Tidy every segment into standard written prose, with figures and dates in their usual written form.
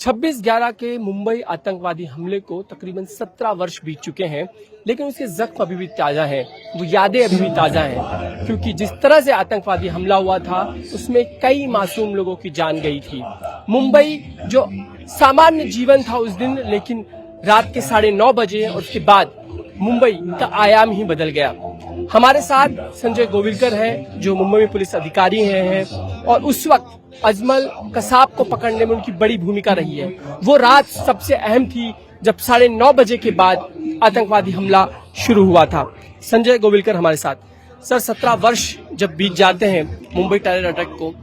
26/11 के मुंबई आतंकवादी हमले को तकरीबन 17 वर्ष बीत चुके हैं, लेकिन उसके जख्म अभी भी ताजा हैं, वो यादें अभी भी ताजा हैं, क्योंकि जिस तरह से आतंकवादी हमला हुआ था उसमें कई मासूम लोगों की जान गई थी। मुंबई जो सामान्य जीवन था उस दिन, लेकिन रात के 9:30 बजे और उसके बाद मुंबई का आयाम ही बदल गया। हमारे साथ संजय गोविलकर हैं, जो मुंबई में पुलिस अधिकारी हैं, और उस वक्त अजमल कसाब को पकड़ने में उनकी बड़ी भूमिका रही है। वो रात सबसे अहम थी जब 9:30 बजे के बाद आतंकवादी हमला शुरू हुआ था। संजय गोविलकर हमारे साथ। सर, 17 वर्ष जब बीत जाते हैं मुंबई टेरर अटैक को,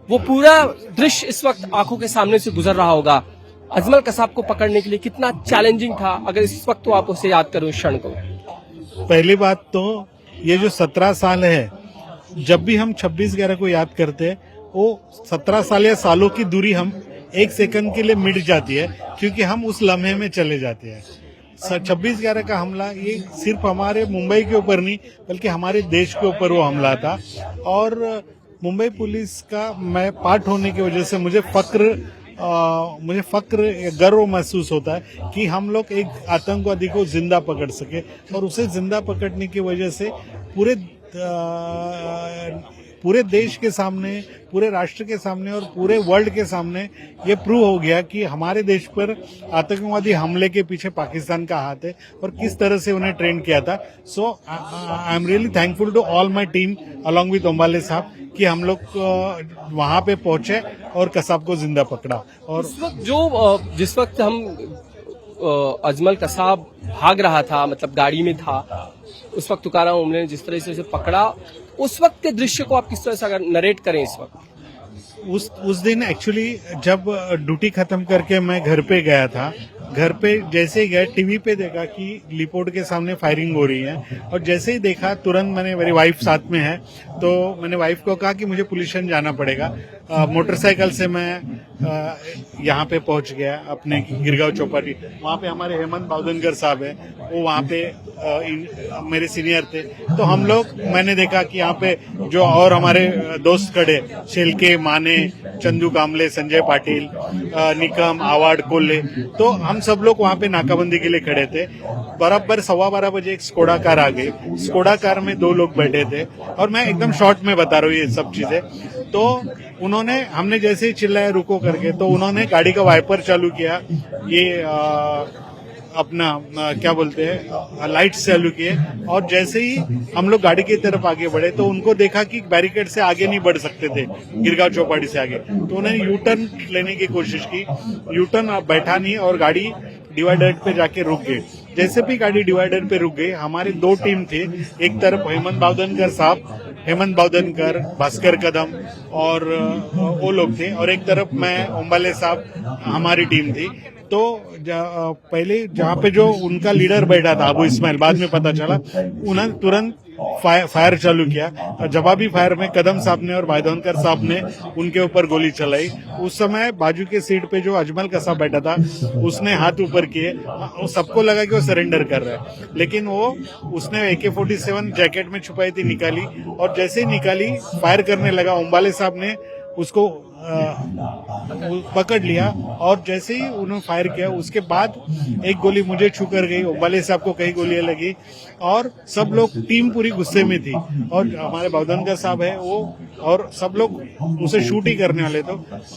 वो पूरा दृश्य इस वक्त आंखों के सामने से गुजर रहा होगा। अजमल कसाब को पकड़ने के लिए कितना चैलेंजिंग था, अगर इस वक्त तो आप उसे याद करो इस क्षण को। पहली बात तो ये जो 17 साल है, जब भी हम 26/11 को याद करते हैं, वो 17 साल या सालों की दूरी हम एक सेकंड के लिए मिट जाती है, क्योंकि हम उस लम्हे में चले जाते हैं। 26/11 का हमला ये सिर्फ हमारे मुंबई के ऊपर नहीं, बल्कि हमारे देश के ऊपर वो हमला था। और मुंबई पुलिस का मैं पार्ट होने की वजह से मुझे गर्व महसूस होता है कि हम लोग एक आतंकवादी को जिंदा पकड़ सके, और उसे जिंदा पकड़ने की वजह से पूरे देश के सामने, पूरे राष्ट्र के सामने और पूरे वर्ल्ड के सामने ये प्रूव हो गया कि हमारे देश पर आतंकवादी हमले के पीछे पाकिस्तान का हाथ है और किस तरह से उन्हें ट्रेन किया था। So I am really thankful to all my team along with Ombale साहब कि हम लोग वहां पे पहुंचे और कसाब को जिंदा पकड़ा। और जिस वक्त हम अजमल कसाब भाग रहा था, मतलब गाड़ी में था, उस वक्त तुकाराम ओमले ने जिस तरह से उसे पकड़ा, उस वक्त के दृश्य को आप किस तरह से अगर नरेट करें इस वक्त? उस दिन एक्चुअली जब ड्यूटी खत्म करके मैं घर पे गया था, घर पे जैसे ही गया टीवी पे देखा कि लिपोर्ट के सामने फायरिंग हो रही है, और जैसे ही देखा तुरंत मैंने, मेरी वाइफ साथ में है, तो मैंने वाइफ को कहा कि मुझे पुलिस स्टेशन जाना पड़ेगा। मोटरसाइकिल से मैं यहाँ पे पहुंच गया अपने गिरगांव चौपाटी। वहाँ पे हमारे हेमंत बावधनकर साहब है, वो वहाँ पे मेरे सीनियर थे। तो हम लोग, मैंने देखा कि यहाँ पे जो और हमारे दोस्त खड़े, शेलके, माने, चंदू कामले, संजय पाटिल, निकम, आवाड, कोल्हे, तो हम सब लोग वहाँ पे नाकाबंदी के लिए खड़े थे। बराबर 12:15 बजे एक स्कोडा कार आ गई। स्कोडा कार में 2 लोग बैठे थे, और मैं एकदम शॉर्ट में बता रहा हूँ ये सब चीजें। तो हमने जैसे ही चिल्लाया रुको करके, तो उन्होंने गाड़ी का वाइपर चालू किया, ये अपना क्या बोलते हैं, लाइट्स चालू किए, और जैसे ही हम लोग गाड़ी की तरफ आगे बढ़े तो उनको देखा कि बैरिकेड से आगे नहीं बढ़ सकते थे, गिरगांव चौपाटी से आगे, तो उन्होंने यू टर्न लेने की कोशिश की। यू टर्न बैठा नहीं और गाड़ी डिवाइडर पे जाके रुक गई। जैसे भी गाड़ी डिवाइडर पे रुक गई, हमारी 2 टीम थे, एक तरफ हेमंत बावधनकर साहब, हेमंत बावधनकर, भास्कर कदम और वो लोग थे, और एक तरफ मैं, ओम्बाले साहब, हमारी टीम थी। तो पहले जहाँ पे जो उनका लीडर बैठा था अबू इस्माइल, बाद में पता चला, उन्होंने तुरंत फायर चालू किया। जवाबी फायर में कदम साहब ने और बावधनकर साहब ने उनके ऊपर गोली चलाई। उस समय बाजू के सीट पे जो अजमल कसाब बैठा था, उसने हाथ ऊपर किए, सबको लगा कि वो सरेंडर कर रहा है, लेकिन उसने AK-47 जैकेट में छुपाई थी, निकाली, और जैसे ही निकाली फायर करने लगा। ओम्बाले साहब ने उसको पकड़ लिया, और जैसे ही उन्होंने फायर किया, उसके बाद एक गोली मुझे छू कर गई, ओम्बाले साहब को कई गोलियां लगी, और सब लोग, टीम पूरी गुस्से में थी, और हमारे बावधनकर साहब है वो, और सब लोग उसे शूट ही करने वाले, तो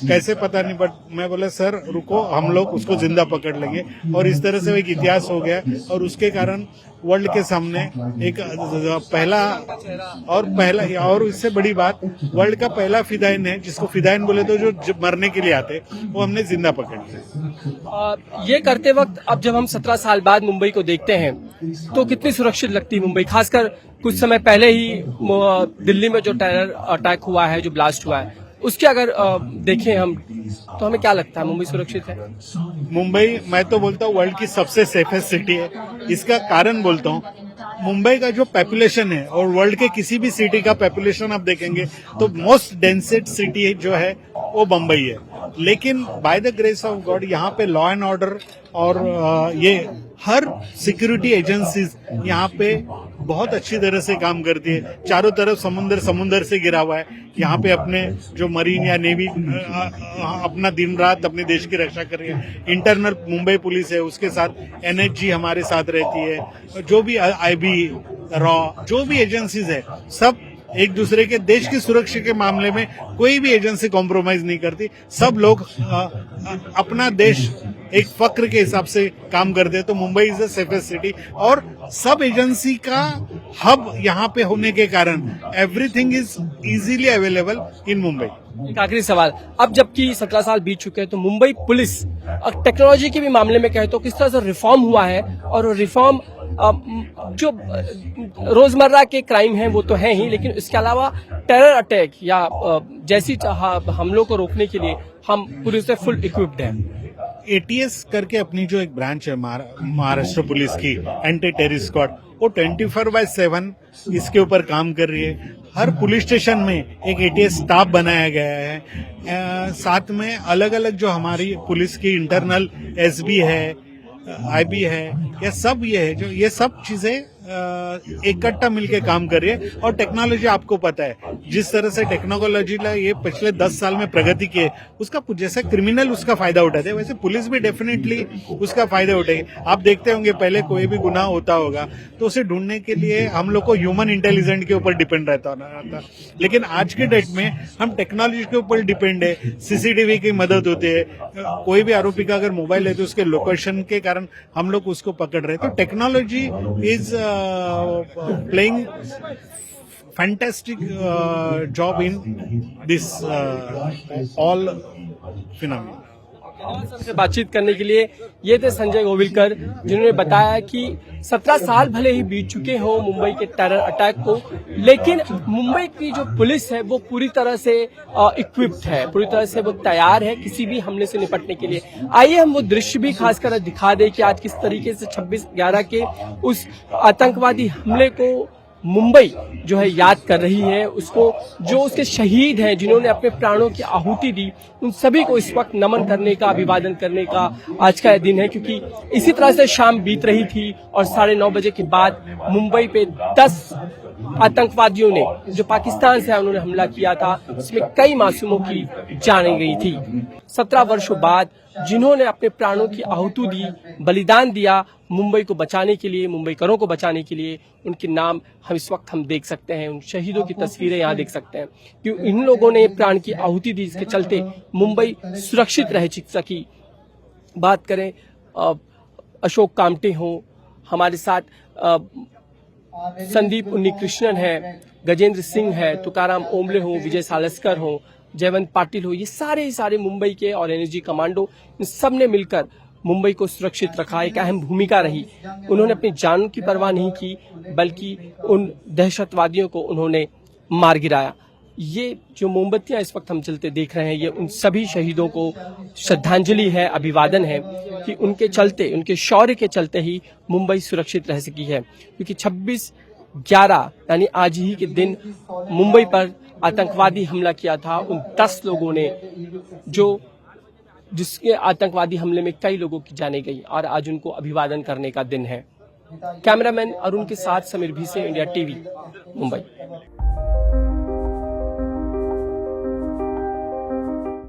कैसे पता नहीं, बट मैं बोला सर रुको, हम लोग उसको जिंदा पकड़ लेंगे। और इस तरह से एक इतिहास हो गया, और उसके कारण वर्ल्ड के सामने एक पहला और इससे बड़ी बात, वर्ल्ड का पहला फिदाइन है, जिसको फिदाइन बोले तो जो मरने के लिए आते, वो हमने जिंदा पकड़ लिया। ये करते वक्त अब जब हम 17 साल बाद मुंबई को देखते हैं तो कितनी सुरक्षित लगती है मुंबई? खासकर कुछ समय पहले ही दिल्ली में जो टेरर अटैक हुआ है, जो ब्लास्ट हुआ है, उसके अगर देखें हम, तो हमें क्या लगता है, मुंबई सुरक्षित है? मुंबई, मैं तो बोलता हूँ वर्ल्ड की सबसे सेफेस्ट सिटी है। इसका कारण बोलता हूँ, मुंबई का जो पॉपुलेशन है, और वर्ल्ड के किसी भी सिटी का पॉपुलेशन आप देखेंगे तो मोस्ट डेंसेस्ट सिटी जो है वो मुंबई है। लेकिन by the grace of God यहाँ पे लॉ एंड ऑर्डर और ये हर सिक्योरिटी एजेंसीज यहाँ पे बहुत अच्छी तरह से काम करती है। चारों तरफ समुंदर से घिरा हुआ है। यहाँ पे अपने जो मरीन या नेवी अपना दिन रात अपने देश की रक्षा कर रही है। इंटरनल मुंबई पुलिस है, उसके साथ एनएचजी हमारे साथ रहती है। जो भी आईबी, रॉ, जो भी एजेंसीज है, सब एक दूसरे के देश की सुरक्षा के मामले में कोई भी एजेंसी कॉम्प्रोमाइज नहीं करती। सब लोग अपना देश एक फक्र के हिसाब से काम करते हैं। तो Mumbai is the safest city और सब एजेंसी का हब यहाँ पे होने के कारण everything is easily available in Mumbai. एक आखिरी सवाल, अब जबकि 17 साल बीत चुके हैं तो मुंबई पुलिस टेक्नोलॉजी के भी मामले में कहे तो किस तरह से रिफॉर्म हुआ है? और रिफॉर्म जो रोजमर्रा के क्राइम हैं वो तो हैं ही, लेकिन इसके अलावा टेरर अटैक या जैसी हमलों को रोकने के लिए हम पूरी से फुल इक्विप्ड हैं। एटीएस करके अपनी जो एक ब्रांच है महाराष्ट्र पुलिस की एंटी टेरर स्क्वाड, वो 24/7 इसके ऊपर काम कर रही है। हर पुलिस स्टेशन में एक एटीएस स्टाफ बनाया गया है। साथ में अलग अलग जो हमारी पुलिस की इंटरनल एसबी है, आईबी है, ये सब चीजें इकट्ठा मिलके काम कर रही है। और टेक्नोलॉजी आपको पता है, जिस तरह से टेक्नोलॉजी ये पिछले 10 साल में प्रगति की है, उसका जैसे क्रिमिनल उसका फायदा उठाते हैं, वैसे पुलिस भी डेफिनेटली उसका फायदा उठाएगी। आप देखते होंगे पहले कोई भी गुनाह होता होगा तो उसे ढूंढने के लिए हम लोग को ह्यूमन इंटेलिजेंस के ऊपर डिपेंड रहता था, लेकिन आज के डेट में हम टेक्नोलॉजी के ऊपर डिपेंड है। सीसीटीवी की मदद होती है। कोई भी आरोपी का अगर मोबाइल है तो उसके लोकेशन के कारण हम लोग उसको पकड़ रहे हैं। तो technology is playing fantastic job in this all phenomena. से बातचीत करने के लिए ये थे संजय गोविलकर, जिन्होंने बताया कि 17 साल भले ही बीत चुके हों मुंबई के टेरर अटैक को, लेकिन मुंबई की जो पुलिस है वो पूरी तरह से इक्विप्ड है, पूरी तरह से वो तैयार है किसी भी हमले से निपटने के लिए। आइए हम वो दृश्य भी खासकर दिखा दें कि आज किस तरीके से 26/11 के उस आतंकवादी हमले को मुंबई जो है याद कर रही है, उसको जो उसके शहीद हैं जिन्होंने अपने प्राणों की आहुति दी, उन सभी को इस वक्त नमन करने का, अभिवादन करने का आज का दिन है। क्योंकि इसी तरह से शाम बीत रही थी और 9:30 बजे के बाद मुंबई पे 10 आतंकवादियों ने जो पाकिस्तान से उन्होंने हमला किया था, इसमें कई मासूमों की जानें गई थी। 17 वर्षों बाद जिन्होंने अपने प्राणों की आहुति दी, बलिदान दिया मुंबई को बचाने के लिए, मुंबईकरों को बचाने के लिए, उनके नाम हम इस वक्त हम देख सकते हैं, उन शहीदों की तस्वीरें यहाँ देख सकते हैं कि इन लोगों ने प्राण की आहुति दी, इसके चलते मुंबई सुरक्षित रह सकी। बात करें अशोक कामटे हो, हमारे साथ संदीप उन्नीकृष्णन है, गजेंद्र सिंह है, तुकाराम ओमले हो, विजय सालस्कर हो, जयवंत पाटिल हो, ये सारे मुंबई के और एनएसजी कमांडो, इन सब ने मिलकर मुंबई को सुरक्षित रखा। एक अहम भूमिका रही। उन्होंने अपनी जान की परवाह नहीं की, बल्कि उन दहशतवादियों को उन्होंने मार गिराया। ये जो मोमबत्तियां इस वक्त हम चलते देख रहे हैं, ये उन सभी शहीदों को श्रद्धांजलि है, अभिवादन है कि उनके चलते, उनके शौर्य के चलते ही मुंबई सुरक्षित रह सकी है। क्योंकि 26/11 यानी आज ही के दिन मुंबई पर आतंकवादी हमला किया था। उन 10 लोगों ने जिसके आतंकवादी हमले में कई लोगों की जाने गई और आज उनको अभिवादन करने का दिन है। कैमरामैन अरुण के साथ समीर भी से, इंडिया टीवी, मुंबई।